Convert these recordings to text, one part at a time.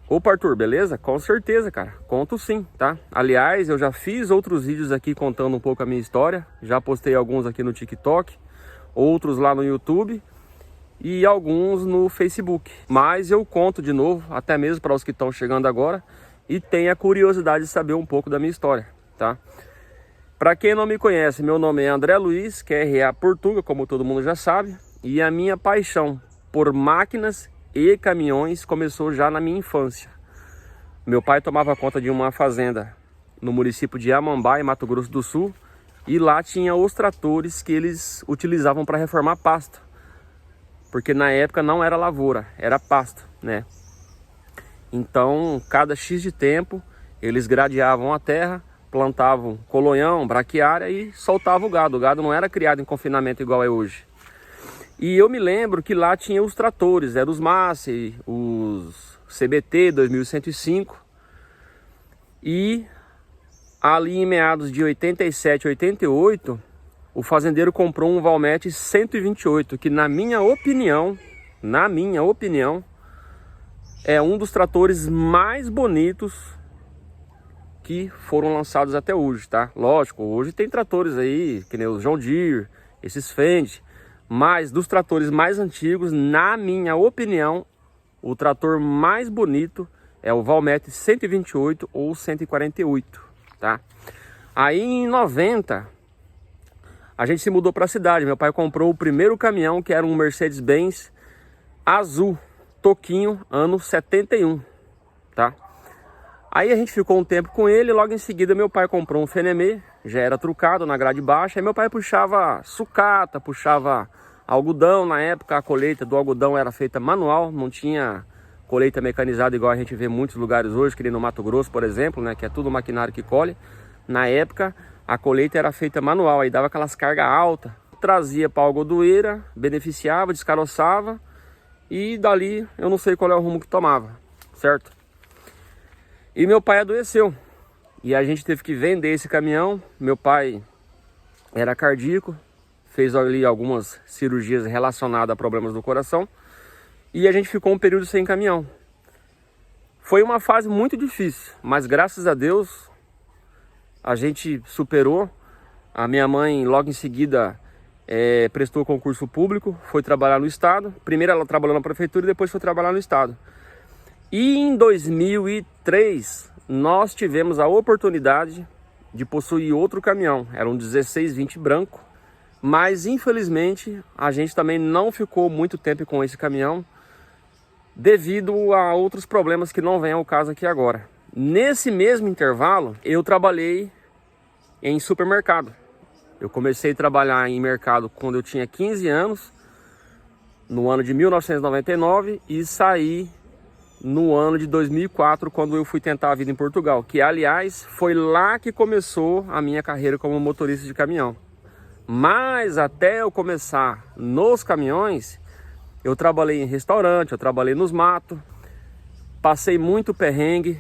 Opa, Arthur, beleza? Com certeza, cara. Conto sim, tá? Aliás, eu já fiz outros vídeos aqui contando um pouco a minha história. Já postei alguns aqui no TikTok, outros lá no YouTube e alguns no Facebook. Mas eu conto de novo, até mesmo para os que estão chegando agora e tem a curiosidade de saber um pouco da minha história, tá? Para quem não me conhece, meu nome é André Luiz, QRA Portuga, como todo mundo já sabe. E a minha paixão por máquinas e caminhões começou já na minha infância. Meu pai tomava conta de uma fazenda no município de Amambá, em Mato Grosso do Sul, e lá tinha os tratores que eles utilizavam para reformar pasto, porque na época não era lavoura, era pasto, né? Então, cada X de tempo, eles gradeavam a terra, plantavam colonhão, braquiária e soltavam o gado. O gado não era criado em confinamento igual é hoje. E eu me lembro que lá tinha os tratores, eram os Massey, os CBT 2105. E ali em meados de 87, 88, o fazendeiro comprou um Valmet 128, que na minha opinião, é um dos tratores mais bonitos que foram lançados até hoje, tá? Lógico, hoje tem tratores aí, que nem os John Deere, esses Fendt. Mas dos tratores mais antigos, na minha opinião, o trator mais bonito é o Valmet 128 ou 148, tá? Aí em 90, a gente se mudou para a cidade. Meu pai comprou o primeiro caminhão, que era um Mercedes-Benz azul, toquinho, ano 71, tá? Aí a gente ficou um tempo com ele, logo em seguida meu pai comprou um Fenemê, já era trucado na grade baixa, aí meu pai puxava sucata, puxava algodão. Na época a colheita do algodão era feita manual, não tinha colheita mecanizada igual a gente vê em muitos lugares hoje, que nem no Mato Grosso, por exemplo, né, que é tudo maquinário que colhe. Na época a colheita era feita manual, aí dava aquelas cargas altas, trazia para a algodoeira, beneficiava, descaroçava e dali eu não sei qual é o rumo que tomava, certo? E meu pai adoeceu e a gente teve que vender esse caminhão. Meu pai era cardíaco, fez ali algumas cirurgias relacionadas a problemas do coração e a gente ficou um período sem caminhão. Foi uma fase muito difícil, mas graças a Deus a gente superou. A minha mãe logo em seguida prestou concurso público, foi trabalhar no estado. Primeiro ela trabalhou na prefeitura e depois foi trabalhar no estado. E em 2003 nós tivemos a oportunidade de possuir outro caminhão, era um 1620 branco, mas infelizmente a gente também não ficou muito tempo com esse caminhão devido a outros problemas que não vêm ao caso aqui agora. Nesse mesmo intervalo eu trabalhei em supermercado. Eu comecei a trabalhar em mercado quando eu tinha 15 anos, no ano de 1999, e saí no ano de 2004, quando eu fui tentar a vida em Portugal, que aliás foi lá que começou a minha carreira como motorista de caminhão. Mas até eu começar nos caminhões, eu trabalhei em restaurante, eu trabalhei nos matos, passei muito perrengue,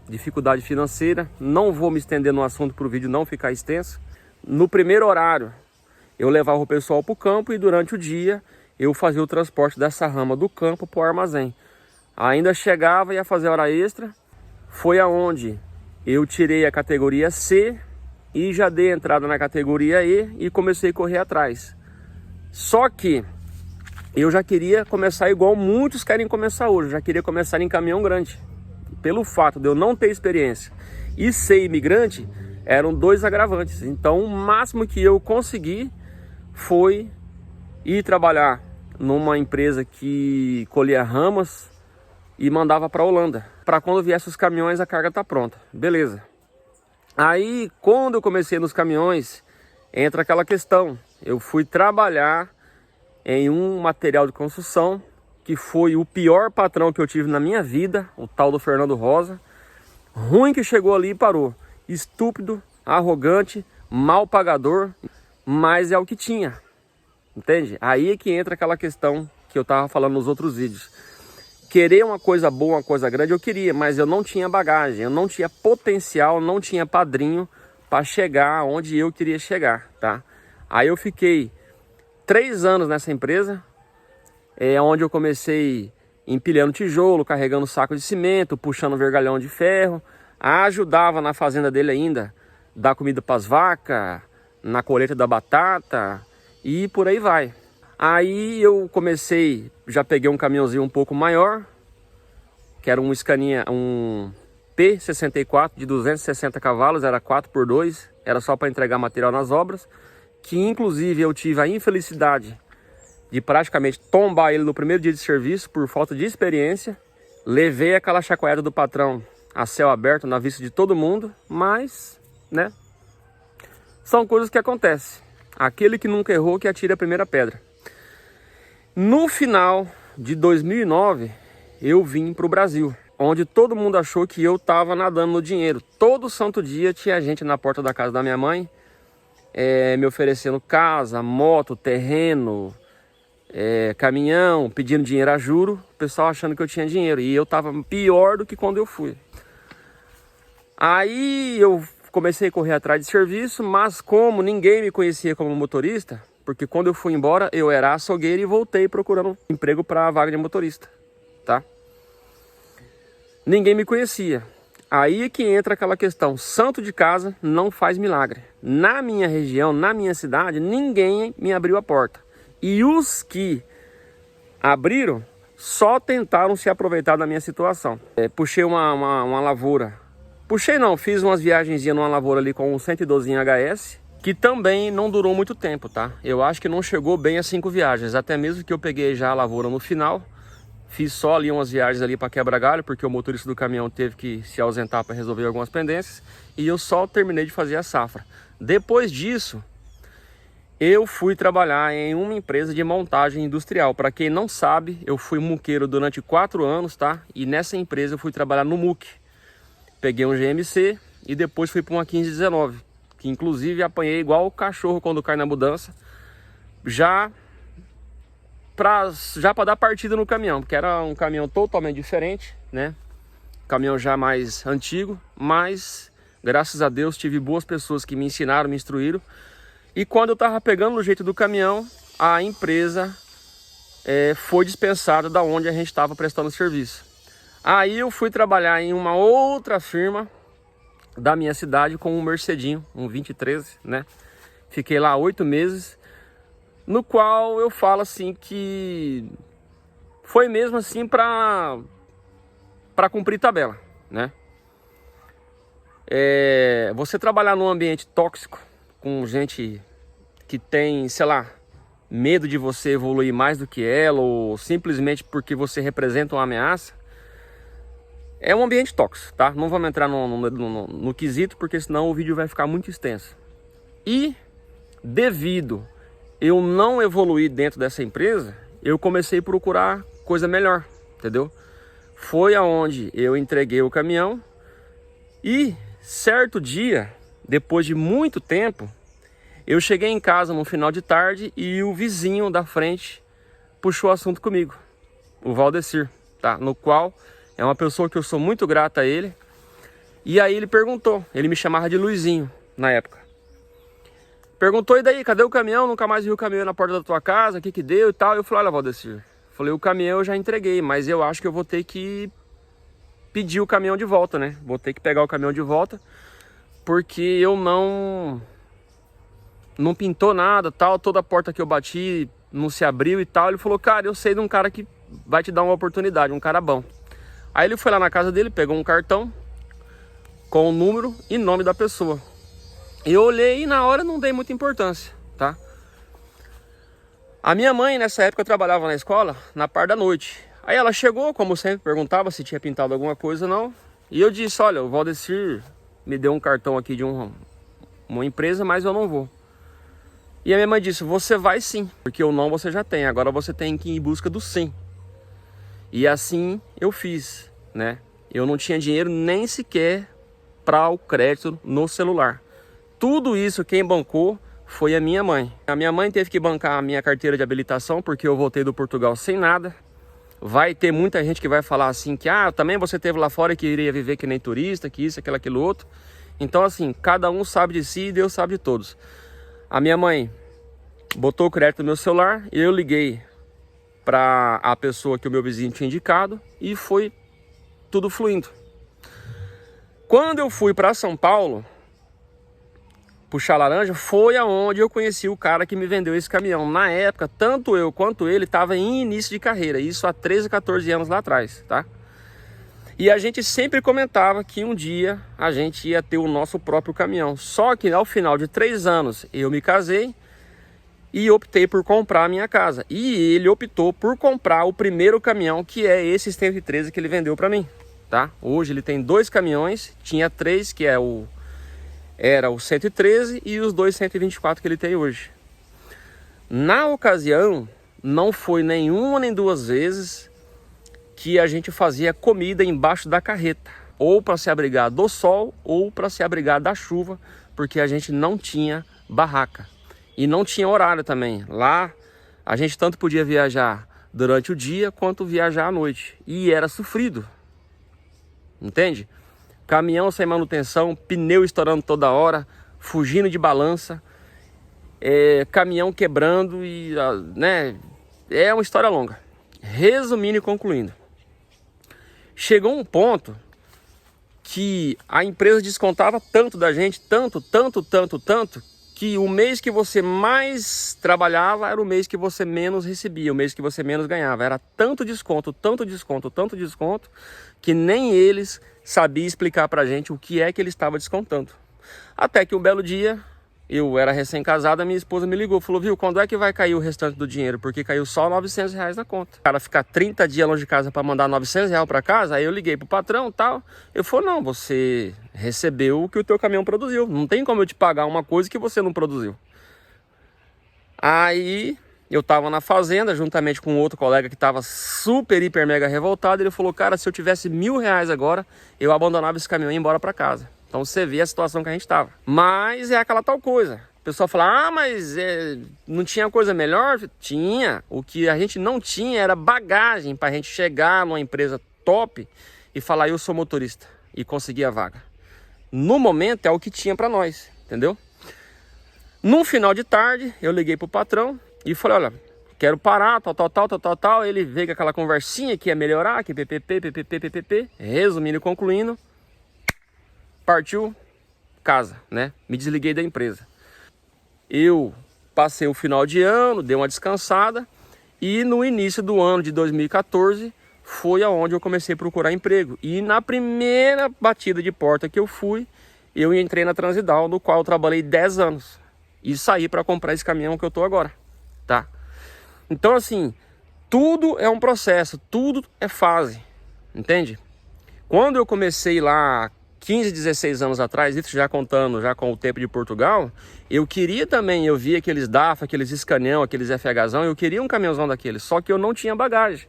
dificuldade financeira. Não vou me estender no assunto para o vídeo não ficar extenso. No primeiro horário eu levava o pessoal para o campo e durante o dia eu fazia o transporte dessa rama do campo para o armazém. Ainda chegava e ia fazer hora extra. Foi aonde eu tirei a categoria C e já dei entrada na categoria E e comecei a correr atrás. Só que eu já queria começar igual muitos querem começar hoje. Eu já queria começar em caminhão grande. Pelo fato de eu não ter experiência e ser imigrante, eram dois agravantes. Então o máximo que eu consegui foi ir trabalhar numa empresa que colhia ramas e mandava para a Holanda, para quando viesse os caminhões a carga tá pronta. Beleza. Aí quando eu comecei nos caminhões, entra aquela questão. Eu fui trabalhar em um material de construção que foi o pior patrão que eu tive na minha vida, o tal do Fernando Rosa. Ruim que chegou ali e parou. Estúpido, arrogante, mal pagador, mas é o que tinha. Entende? Aí é que entra aquela questão que eu tava falando nos outros vídeos. Querer uma coisa boa, uma coisa grande, eu queria, mas eu não tinha bagagem, eu não tinha potencial, não tinha padrinho para chegar onde eu queria chegar, tá? Aí eu fiquei 3 anos nessa empresa, onde eu comecei empilhando tijolo, carregando saco de cimento, puxando vergalhão de ferro. Ajudava na fazenda dele ainda, dar comida para as vacas, na colheita da batata e por aí vai. Aí eu comecei, já peguei um caminhãozinho um pouco maior, que era um Scania, um P64 de 260 cavalos, era 4x2, era só para entregar material nas obras, que inclusive eu tive a infelicidade de praticamente tombar ele no primeiro dia de serviço por falta de experiência. Levei aquela chacoalhada do patrão a céu aberto na vista de todo mundo, mas, né, são coisas que acontecem. Aquele que nunca errou que atire a primeira pedra. No final de 2009, eu vim para o Brasil, onde todo mundo achou que eu estava nadando no dinheiro. Todo santo dia tinha gente na porta da casa da minha mãe, me oferecendo casa, moto, terreno, caminhão, pedindo dinheiro a juro, o pessoal achando que eu tinha dinheiro. E eu estava pior do que quando eu fui. Aí eu comecei a correr atrás de serviço, mas como ninguém me conhecia como motorista, porque quando eu fui embora eu era açougueiro e voltei procurando emprego para a vaga de motorista, tá? Ninguém me conhecia. Aí é que entra aquela questão, santo de casa não faz milagre. Na minha região, na minha cidade, ninguém me abriu a porta. E os que abriram só tentaram se aproveitar da minha situação. Puxei uma lavoura. Puxei não, fiz umas viagenzinhas numa lavoura ali com um 112 HS, que também não durou muito tempo, tá? Eu acho que não chegou bem a 5 viagens, até mesmo que eu peguei já a lavoura no final. Fiz só ali umas viagens ali para quebra-galho, porque o motorista do caminhão teve que se ausentar para resolver algumas pendências. E eu só terminei de fazer a safra. Depois disso, eu fui trabalhar em uma empresa de montagem industrial. Para quem não sabe, eu fui muqueiro durante 4 anos, tá? E nessa empresa eu fui trabalhar no muque. Peguei um GMC e depois fui para uma 1519, que inclusive apanhei igual o cachorro quando cai na mudança, já para dar partida no caminhão, porque era um caminhão totalmente diferente, né? Caminhão já mais antigo, mas graças a Deus tive boas pessoas que me ensinaram, me instruíram. E quando eu estava pegando o jeito do caminhão, a empresa foi dispensada da onde a gente estava prestando serviço. Aí eu fui trabalhar em uma outra firma da minha cidade com um Mercedinho, um 2013, né? Fiquei lá 8 meses, no qual eu falo assim que foi mesmo assim para cumprir tabela, né? Você trabalhar num ambiente tóxico, com gente que tem, sei lá, medo de você evoluir mais do que ela, ou simplesmente porque você representa uma ameaça, é um ambiente tóxico, tá? Não vamos entrar no quesito, porque senão o vídeo vai ficar muito extenso. E devido eu não evoluir dentro dessa empresa, eu comecei a procurar coisa melhor, entendeu? Foi aonde eu entreguei o caminhão e certo dia, depois de muito tempo, eu cheguei em casa no final de tarde e o vizinho da frente puxou assunto comigo, o Valdecir, tá? No qual é uma pessoa que eu sou muito grato a ele. E aí ele perguntou, ele me chamava de Luizinho na época. Perguntou, e daí, cadê o caminhão? Nunca mais vi o caminhão na porta da tua casa, o que que deu e tal. Eu falei, olha, Valdecir, falei, o caminhão eu já entreguei, mas eu acho que eu vou ter que pedir o caminhão de volta, né? Vou ter que pegar o caminhão de volta, porque eu não pintou nada, tal, toda a porta que eu bati não se abriu e tal. Ele falou, cara, eu sei de um cara que vai te dar uma oportunidade, um cara bom. Aí ele foi lá na casa dele, pegou um cartão com o número e nome da pessoa. Eu olhei e na hora não dei muita importância, tá? A minha mãe nessa época trabalhava na escola na parte da noite. Aí ela chegou, como sempre, perguntava se tinha pintado alguma coisa ou não. E eu disse, olha, o Valdecir me deu um cartão aqui de uma empresa, mas eu não vou. E a minha mãe disse, você vai sim, porque o não você já tem, agora você tem que ir em busca do sim. E assim eu fiz, né? Eu não tinha dinheiro nem sequer para o crédito no celular. Tudo isso quem bancou foi a minha mãe. A minha mãe teve que bancar a minha carteira de habilitação, porque eu voltei do Portugal sem nada. Vai ter muita gente que vai falar assim que também você esteve lá fora e queria viver que nem turista, que isso, aquilo outro. Então assim, cada um sabe de si e Deus sabe de todos. A minha mãe botou o crédito no meu celular e eu liguei para a pessoa que o meu vizinho tinha indicado e foi tudo fluindo. Quando eu fui para São Paulo puxar laranja, foi aonde eu conheci o cara que me vendeu esse caminhão. Na época, tanto eu quanto ele estava em início de carreira, isso há 13, 14 anos lá atrás, tá? E a gente sempre comentava que um dia a gente ia ter o nosso próprio caminhão. Só que ao final de 3 anos eu me casei e optei por comprar a minha casa. E ele optou por comprar o primeiro caminhão, que é esse 113 que ele vendeu para mim, tá? Hoje ele tem 2 caminhões, tinha 3, que era o 113 e os 2 124 que ele tem hoje. Na ocasião, não foi nenhuma nem 2 vezes que a gente fazia comida embaixo da carreta, ou para se abrigar do sol ou para se abrigar da chuva, porque a gente não tinha barraca e não tinha horário também. Lá a gente tanto podia viajar durante o dia quanto viajar à noite, e era sofrido, entende? Caminhão sem manutenção, pneu estourando toda hora, fugindo de balança, caminhão quebrando e, né, é uma história longa. Resumindo e concluindo, chegou um ponto que a empresa descontava tanto da gente, tanto, que o mês que você mais trabalhava era o mês que você menos recebia, o mês que você menos ganhava. Era tanto desconto, que nem eles sabiam explicar pra gente o que é que eles estavam descontando. Até que um belo dia, eu era recém-casado, a minha esposa me ligou, falou, viu, quando é que vai cair o restante do dinheiro? Porque caiu só R$900 na conta. O cara ficar 30 dias longe de casa para mandar R$900 para casa, aí eu liguei pro patrão e tal. Ele falou, não, você recebeu o que o teu caminhão produziu. Não tem como eu te pagar uma coisa que você não produziu. Aí eu tava na fazenda, juntamente com outro colega que tava super, hiper, mega revoltado. Ele falou, cara, se eu tivesse R$1.000 agora, eu abandonava esse caminhão e ia embora para casa. Então você vê a situação que a gente estava. Mas é aquela tal coisa. O pessoal fala, mas não tinha coisa melhor? Tinha. O que a gente não tinha era bagagem para a gente chegar numa empresa top e falar, eu sou motorista, e conseguir a vaga. No momento é o que tinha para nós, entendeu? No final de tarde, eu liguei pro patrão e falei, olha, quero parar, tal. Ele veio com aquela conversinha que ia melhorar, que PPP. Resumindo e concluindo, partiu casa, né? Me desliguei da empresa. Eu passei o final de ano, dei uma descansada e no início do ano de 2014 foi aonde eu comecei a procurar emprego. E na primeira batida de porta que eu fui, eu entrei na Transidal, no qual eu trabalhei 10 anos. E saí para comprar esse caminhão que eu tô agora, tá? Então assim, tudo é um processo, tudo é fase, entende? Quando eu comecei lá 15, 16 anos atrás, isso já contando já com o tempo de Portugal, eu queria também, eu via aqueles DAF, aqueles Scanião, aqueles FHzão, eu queria um caminhãozão daqueles, só que eu não tinha bagagem.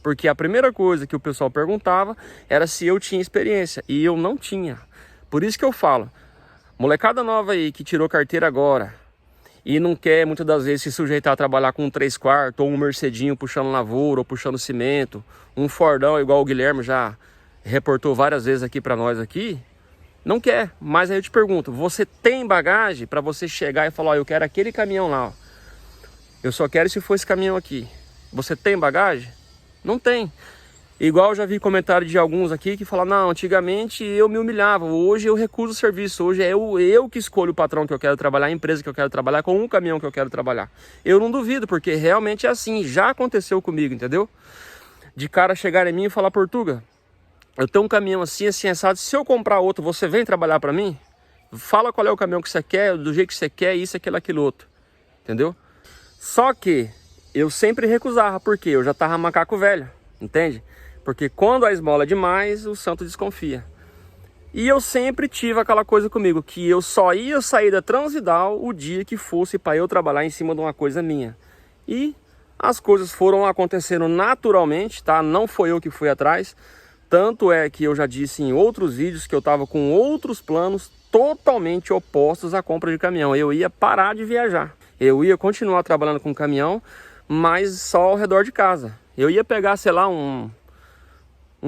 Porque a primeira coisa que o pessoal perguntava era se eu tinha experiência, e eu não tinha. Por isso que eu falo, molecada nova aí que tirou carteira agora e não quer muitas das vezes se sujeitar a trabalhar com um 3/4 ou um Mercedinho puxando lavoura ou puxando cimento, um Fordão igual o Guilherme já reportou várias vezes aqui para nós aqui, não quer. Mas aí eu te pergunto, você tem bagagem para você chegar e falar, ó, eu quero aquele caminhão lá, ó. Eu só quero se for esse caminhão aqui. Você tem bagagem? Não tem. Igual eu já vi comentário de alguns aqui que falam, não, antigamente eu me humilhava, hoje eu recuso o serviço, hoje é eu que escolho o patrão que eu quero trabalhar, a empresa que eu quero trabalhar, com um caminhão que eu quero trabalhar. Eu não duvido, porque realmente é assim, já aconteceu comigo, entendeu? De cara chegar em mim e falar, Portuga, eu tenho um caminhão assim, assado, se eu comprar outro, você vem trabalhar para mim? Fala qual é o caminhão que você quer, do jeito que você quer, isso, aquilo, outro, entendeu? Só que eu sempre recusava, porque eu já tava macaco velho, entende? Porque quando a esmola é demais, o santo desconfia. E eu sempre tive aquela coisa comigo, que eu só ia sair da Transidal o dia que fosse para eu trabalhar em cima de uma coisa minha. E as coisas foram acontecendo naturalmente, tá? Não foi eu que fui atrás. Tanto é que eu já disse em outros vídeos que eu estava com outros planos totalmente opostos à compra de caminhão. Eu ia parar de viajar. Eu ia continuar trabalhando com caminhão, mas só ao redor de casa. Eu ia pegar, sei lá, um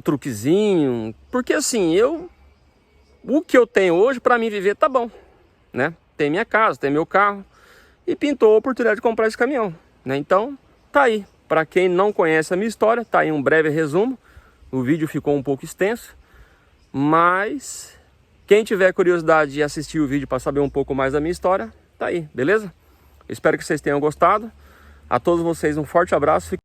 truquezinho. Porque assim, o que eu tenho hoje para mim viver tá bom, né? Tem minha casa, tem meu carro. E pintou a oportunidade de comprar esse caminhão, né? Então, tá aí. Para quem não conhece a minha história, tá aí um breve resumo. O vídeo ficou um pouco extenso, mas quem tiver curiosidade de assistir o vídeo para saber um pouco mais da minha história, tá aí, beleza? Espero que vocês tenham gostado. A todos vocês um forte abraço.